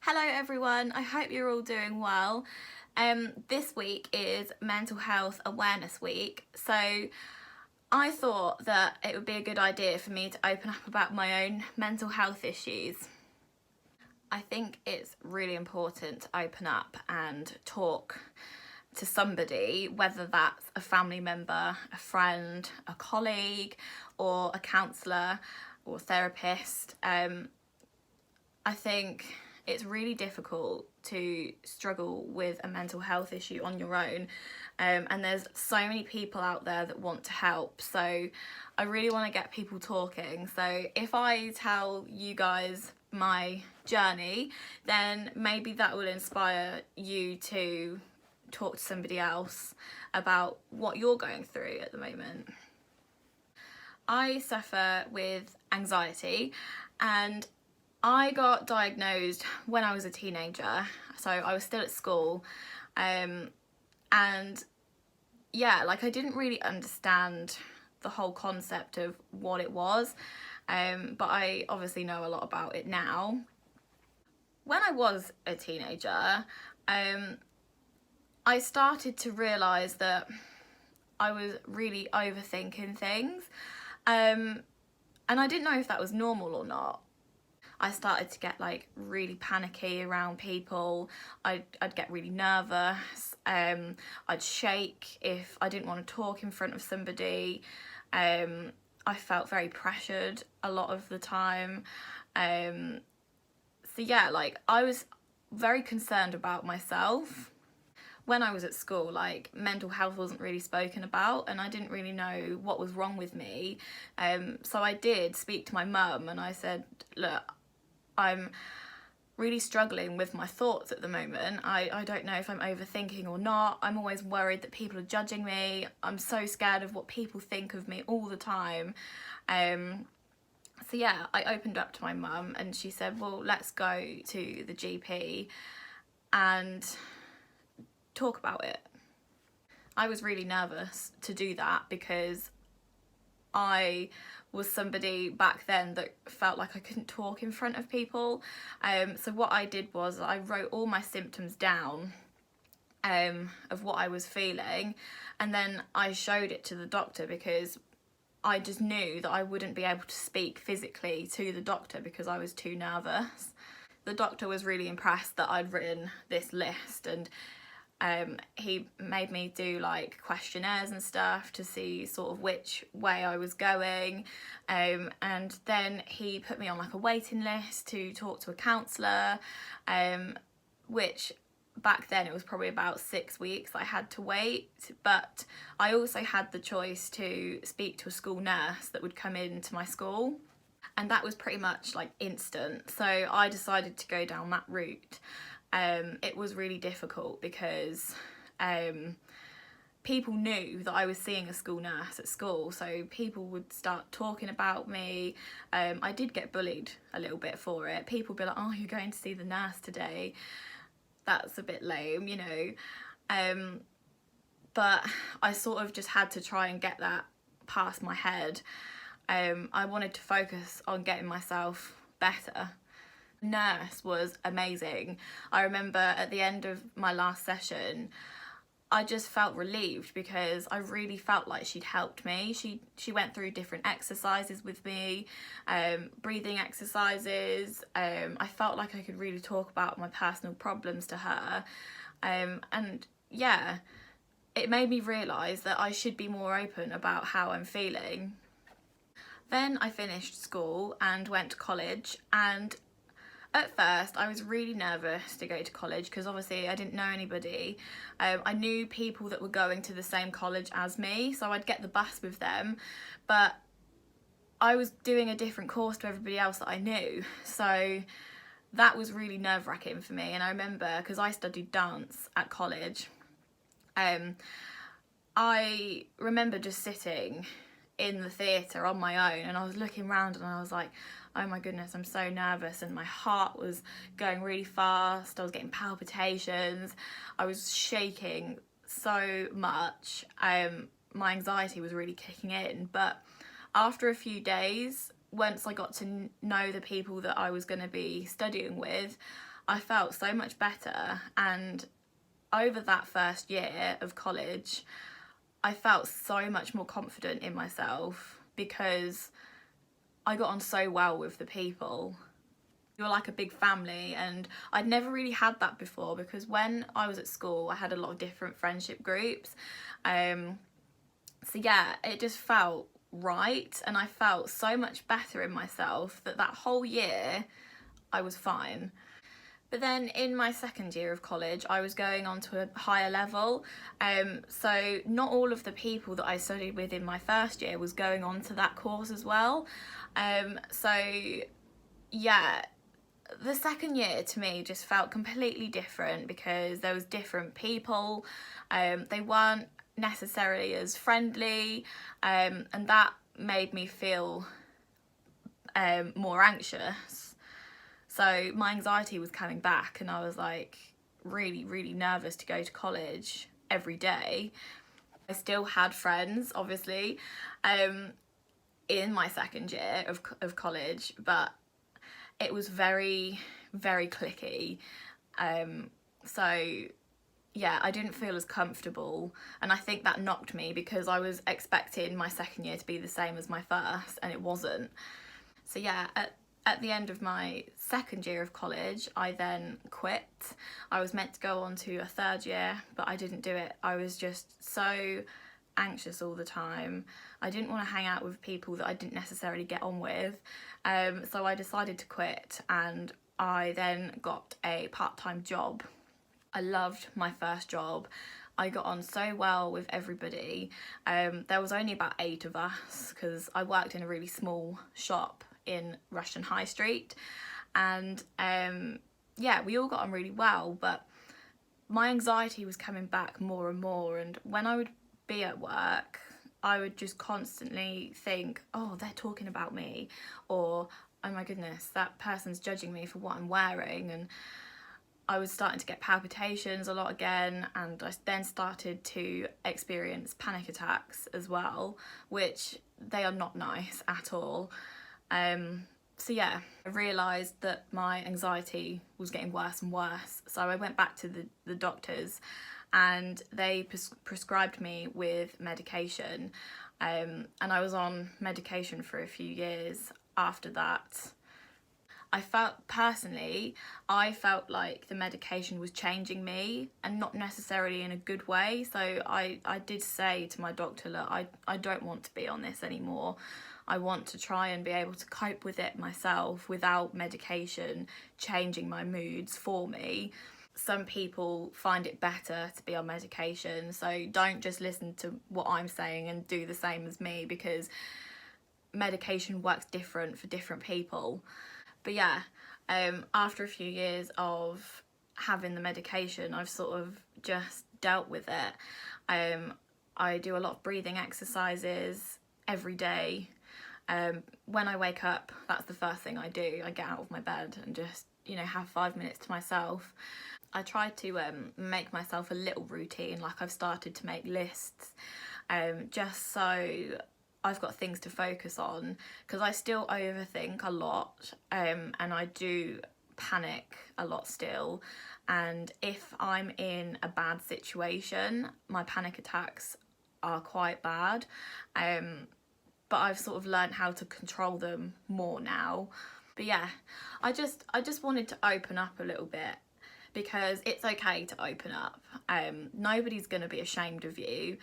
Hello everyone, I hope you're all doing well. This week is Mental Health Awareness Week, so I thought that it would be a good idea for me to open up about my own mental health issues. I think it's really important to open up and talk to somebody, whether that's a family member, a friend, a colleague, or a counsellor or therapist. I think it's really difficult to struggle with a mental health issue on your own, and there's so many people out there that want to help, so I really want to get people talking. So if I tell you guys my journey, then maybe that will inspire you to talk to somebody else about what you're going through at the moment. I suffer with anxiety, and I got diagnosed when I was a teenager, so I was still at school, and yeah, like I didn't really understand the whole concept of what it was, but I obviously know a lot about it now. When I was a teenager, I started to realise that I was really overthinking things, and I didn't know if that was normal or not. I started to get like really panicky around people. I'd get really nervous. I'd shake if I didn't want to talk in front of somebody. I felt very pressured a lot of the time. So yeah, like I was very concerned about myself. When I was at school, like mental health wasn't really spoken about, and I didn't really know what was wrong with me. So I did speak to my mum and I said, look, I'm really struggling with my thoughts at the moment. I don't know if I'm overthinking or not. I'm always worried that people are judging me. I'm so scared of what people think of me all the time. So yeah, I opened up to my mum and she said, well, let's go to the GP and talk about it. I was really nervous to do that because I was somebody back then that felt like I couldn't talk in front of people. So what I did was I wrote all my symptoms down of what I was feeling, and then I showed it to the doctor because I just knew that I wouldn't be able to speak physically to the doctor because I was too nervous. The doctor was really impressed that I'd written this list, and he made me do like questionnaires and stuff to see sort of which way I was going, and then he put me on like a waiting list to talk to a counsellor, which back then it was probably about 6 weeks I had to wait, but I also had the choice to speak to a school nurse that would come into my school, and that was pretty much like instant, so I decided to go down that route. It was really difficult because people knew that I was seeing a school nurse at school, so people would start talking about me. I did get bullied a little bit for it. People would be like, oh, you're going to see the nurse today. That's a bit lame, you know. But I sort of just had to try and get that past my head. I wanted to focus on getting myself better. Nurse was amazing. I remember at the end of my last session, I just felt relieved because I really felt like she'd helped me. She went through different exercises with me, breathing exercises. I felt like I could really talk about my personal problems to her, and yeah, it made me realise that I should be more open about how I'm feeling. Then I finished school and went to college, and at first I was really nervous to go to college because obviously I didn't know anybody. I knew people that were going to the same college as me, so I'd get the bus with them, but I was doing a different course to everybody else that I knew, so that was really nerve-wracking for me. And I remember, because I studied dance at college, I remember just sitting in the theatre on my own and I was looking around and I was like, oh my goodness, I'm so nervous, and my heart was going really fast. I was getting palpitations. I was shaking so much. My anxiety was really kicking in. But after a few days, once I got to know the people that I was going to be studying with, I felt so much better. And over that first year of college, I felt so much more confident in myself because I got on so well with the people. You're like a big family, and I'd never really had that before because when I was at school I had a lot of different friendship groups. So yeah, it just felt right, and I felt so much better in myself that whole year I was fine. But then in my second year of college, I was going on to a higher level. So not all of the people that I studied with in my first year was going on to that course as well. So yeah, the second year to me just felt completely different because there was different people. They weren't necessarily as friendly, and that made me feel more anxious. So my anxiety was coming back, and I was like really, really nervous to go to college every day. I still had friends, obviously, in my second year of college, but it was very, very cliquey. So yeah, I didn't feel as comfortable, and I think that knocked me because I was expecting my second year to be the same as my first, and it wasn't. So yeah, at the end of my second year of college, I then quit. I was meant to go on to a third year, but I didn't do it. I was just so anxious all the time. I didn't want to hang out with people that I didn't necessarily get on with. So I decided to quit, and I then got a part-time job. I loved my first job. I got on so well with everybody. There was only about 8 of us because I worked in a really small shop in Rushden High Street, and yeah, we all got on really well, but my anxiety was coming back more and more, and when I would be at work I would just constantly think, oh, they're talking about me, or oh my goodness, that person's judging me for what I'm wearing. And I was starting to get palpitations a lot again, and I then started to experience panic attacks as well, which they are not nice at all. So yeah, I realised that my anxiety was getting worse and worse. So I went back to the doctors, and they prescribed me with medication. And I was on medication for a few years after that. I felt like the medication was changing me, and not necessarily in a good way. So I did say to my doctor, look, I don't want to be on this anymore. I want to try and be able to cope with it myself without medication changing my moods for me. Some people find it better to be on medication, so don't just listen to what I'm saying and do the same as me, because medication works different for different people. But yeah, after a few years of having the medication, I've sort of just dealt with it. I do a lot of breathing exercises every day. When I wake up, that's the first thing I do. I get out of my bed and just, have 5 minutes to myself. I try to make myself a little routine, like I've started to make lists, just so I've got things to focus on, because I still overthink a lot, and I do panic a lot still. And if I'm in a bad situation, my panic attacks are quite bad. But I've sort of learned how to control them more now. But yeah, I just wanted to open up a little bit, because it's okay to open up. Nobody's going to be ashamed of you.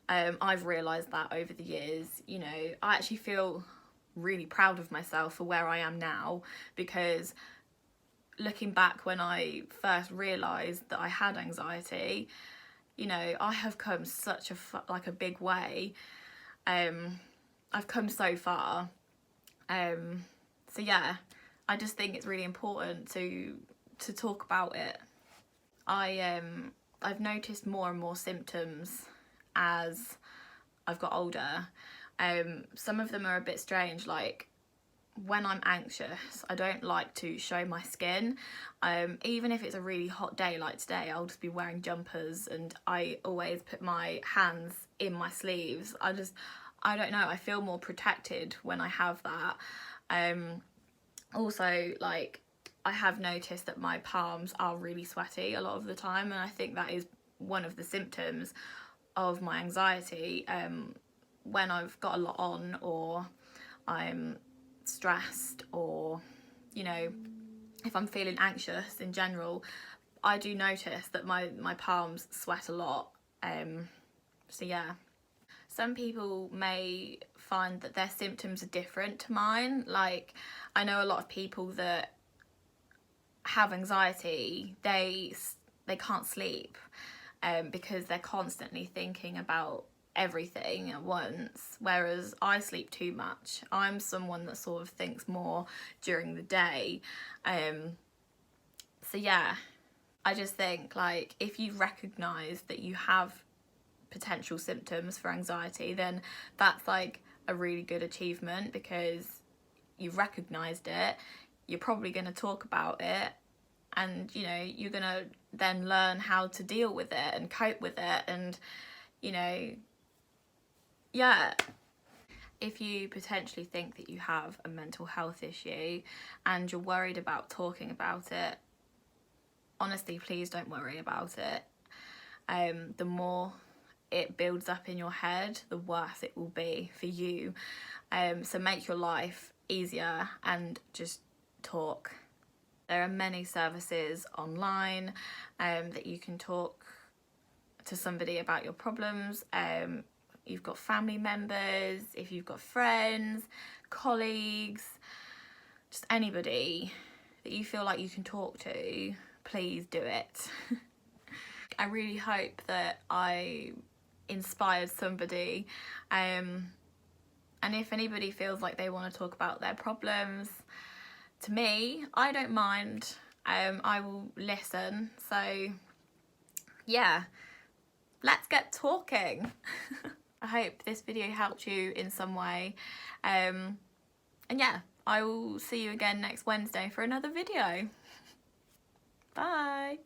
I've realised that over the years. I actually feel really proud of myself for where I am now, because looking back when I first realised that I had anxiety, I have come such a big way. I've come so far. So yeah, I just think it's really important to talk about it. I've noticed more and more symptoms as I've got older. Some of them are a bit strange, like when I'm anxious, I don't like to show my skin. Even if it's a really hot day like today, I'll just be wearing jumpers, and I always put my hands in my sleeves. I don't know, I feel more protected when I have that. Also, like, I have noticed that my palms are really sweaty a lot of the time, and I think that is one of the symptoms of my anxiety. When I've got a lot on, or I'm stressed, or, you know, if I'm feeling anxious in general, I do notice that my palms sweat a lot. So yeah. Some people may find that their symptoms are different to mine. Like, I know a lot of people that have anxiety, they can't sleep because they're constantly thinking about everything at once, whereas I sleep too much. I'm someone that sort of thinks more during the day. So yeah, I just think, like, if you recognise that you have potential symptoms for anxiety, then that's like a really good achievement, because you've recognised it, you're probably going to talk about it, and, you know, you're going to then learn how to deal with it and cope with it. And, you know, yeah, if you potentially think that you have a mental health issue and you're worried about talking about it, honestly, please don't worry about it. The more it builds up in your head, the worse it will be for you. So make your life easier and just talk. There are many services online that you can talk to somebody about your problems. You've got family members, if you've got friends, colleagues, just anybody that you feel like you can talk to, please do it. I really hope that I inspired somebody, and if anybody feels like they want to talk about their problems to me, I don't mind. I will listen. So yeah, let's get talking. I hope this video helped you in some way, and yeah, I will see you again next Wednesday for another video. Bye.